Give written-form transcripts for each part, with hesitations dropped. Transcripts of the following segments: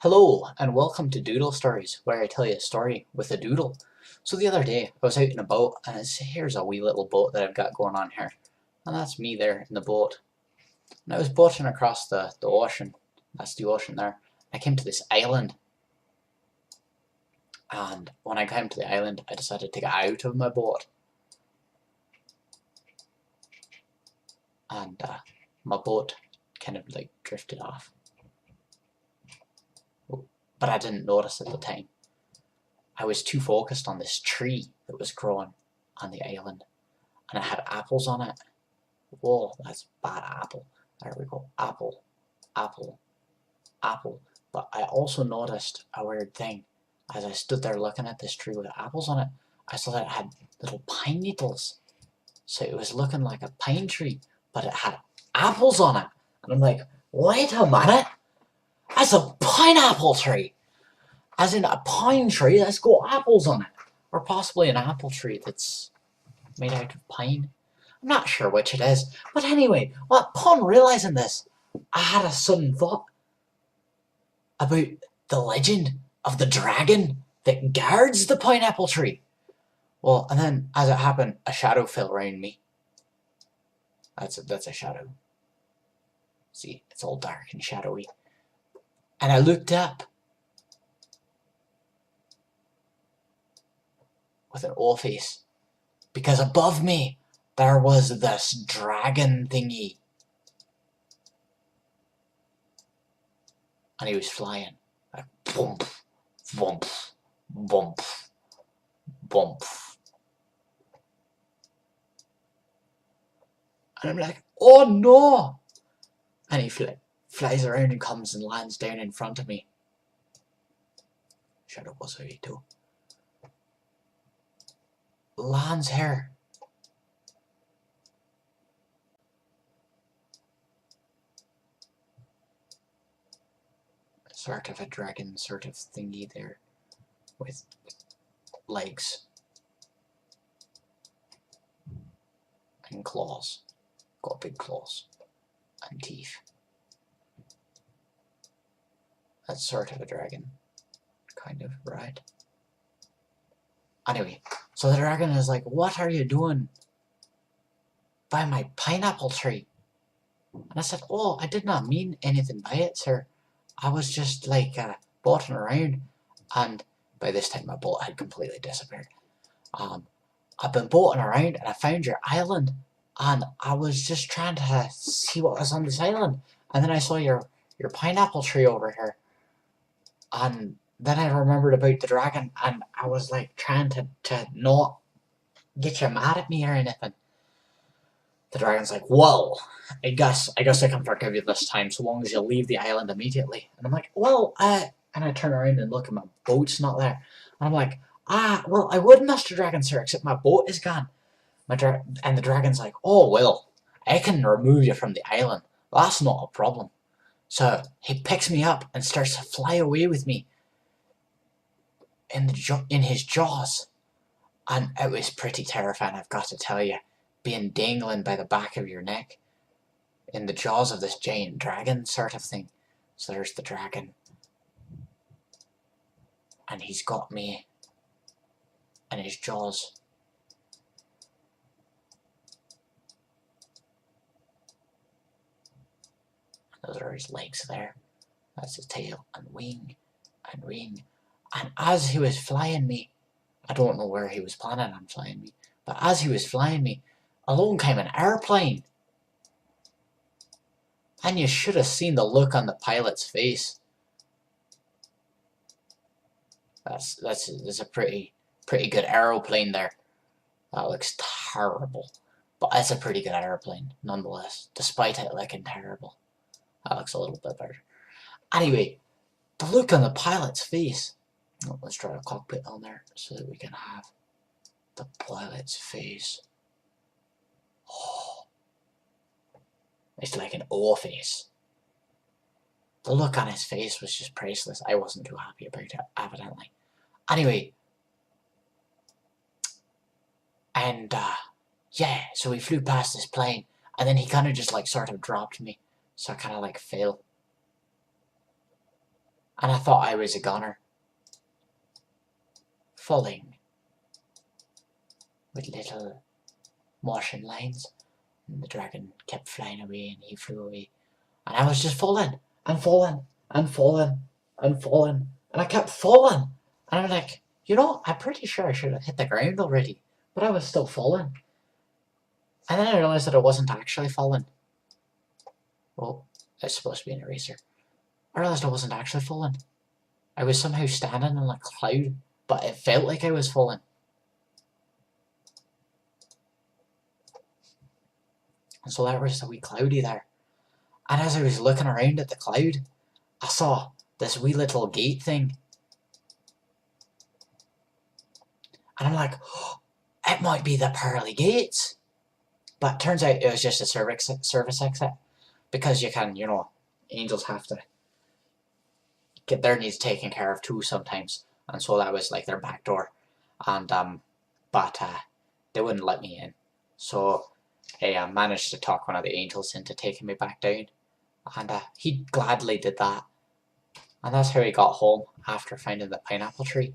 Hello, and welcome to Doodle Stories, where I tell you a story with a doodle. So the other day, I was out in a boat, and here's a wee little boat that I've got going on here. And that's me there in the boat. And I was boating across the ocean. That's the ocean there. I came to this island. And when I came to the island, I decided to get out of my boat. And my boat kind of like drifted off. But I didn't notice at the time. I was too focused on this tree that was growing on the island, and it had apples on it. Whoa, that's bad apple. There we go. Apple, apple, apple. But I also noticed a weird thing. As I stood there looking at this tree with apples on it, I saw that it had little pine needles. So it was looking like a pine tree, but it had apples on it. And I'm like, wait a minute. That's a pineapple tree. As in a pine tree that's got apples on it. Or possibly an apple tree that's made out of pine. I'm not sure which it is. But anyway, upon realising this, I had a sudden thought about the legend of the dragon that guards the pineapple tree. Well, and then as it happened, a shadow fell around me. That's a shadow. See, it's all dark and shadowy. And I looked up with an old face, because above me there was this dragon thingy, and he was flying like bump, bump, bump, bump, and I'm like, oh no! And he flies around and comes and lands down in front of me. Shadow was out too. Lands here. Sort of a dragon sort of thingy there with legs and claws. Got big claws and teeth. That's sort of a dragon. Kind of, right? Anyway, so the dragon is like, what are you doing by my pineapple tree? And I said, oh, I did not mean anything by it, sir. I was just like boating around, and by this time my boat had completely disappeared. I've been boating around and I found your island, and I was just trying to see what was on this island, and then I saw your pineapple tree over here, and then I remembered about the dragon, and I was like trying to not get you mad at me or anything. The dragon's like, well, I guess I can forgive you this time, so long as you leave the island immediately. And I'm like, well, and I turn around and look, and my boat's not there. And I'm like, well, I would, Mr. Dragon, sir, except my boat is gone. And the dragon's like, oh, well, I can remove you from the island. That's not a problem. So he picks me up and starts to fly away with me in his jaws. And it was pretty terrifying, I've got to tell you, being dangling by the back of your neck in the jaws of this giant dragon sort of thing. So there's the dragon, and he's got me in his jaws. Those are his legs there. That's his tail and wing and wing. And as he was flying me, I don't know where he was planning on flying me, but as he was flying me, along came an airplane. And you should have seen the look on the pilot's face. That's a pretty good aeroplane there. That looks terrible, but it's a pretty good aeroplane nonetheless, despite it looking terrible. That looks a little bit better. Anyway, the look on the pilot's face. Oh, let's try a cockpit on there so that we can have the pilot's face. Oh, it's like an O face. The look on his face was just priceless. I wasn't too happy about it, evidently. Anyway, and yeah, so we flew past this plane, and then he kind of just like sort of dropped me, so I kind of like fell. and I thought I was a gunner, falling with little motion lines, and the dragon kept flying away, and he flew away, and I was just falling, and falling, and falling, and falling, and I kept falling, and I'm like, I'm pretty sure I should have hit the ground already, but I was still falling, and then I realised that I wasn't actually falling. Well, it's supposed to be an eraser. I realised I wasn't actually falling. I was somehow standing on a cloud, but it felt like I was falling. And so there was a wee cloudy there. And as I was looking around at the cloud, I saw this wee little gate thing. And I'm like, oh, it might be the pearly gates. But it turns out it was just a service exit. Because you can, angels have to get their needs taken care of too sometimes. And so that was like their back door. And, but they wouldn't let me in. So I managed to talk one of the angels into taking me back down. And he gladly did that. And that's how he got home after finding the pineapple tree.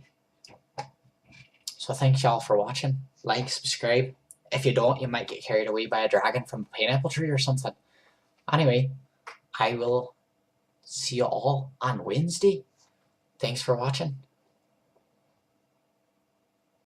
So thanks y'all for watching. Like, subscribe. If you don't, you might get carried away by a dragon from a pineapple tree or something. Anyway, I will see you all on Wednesday. Thanks for watching.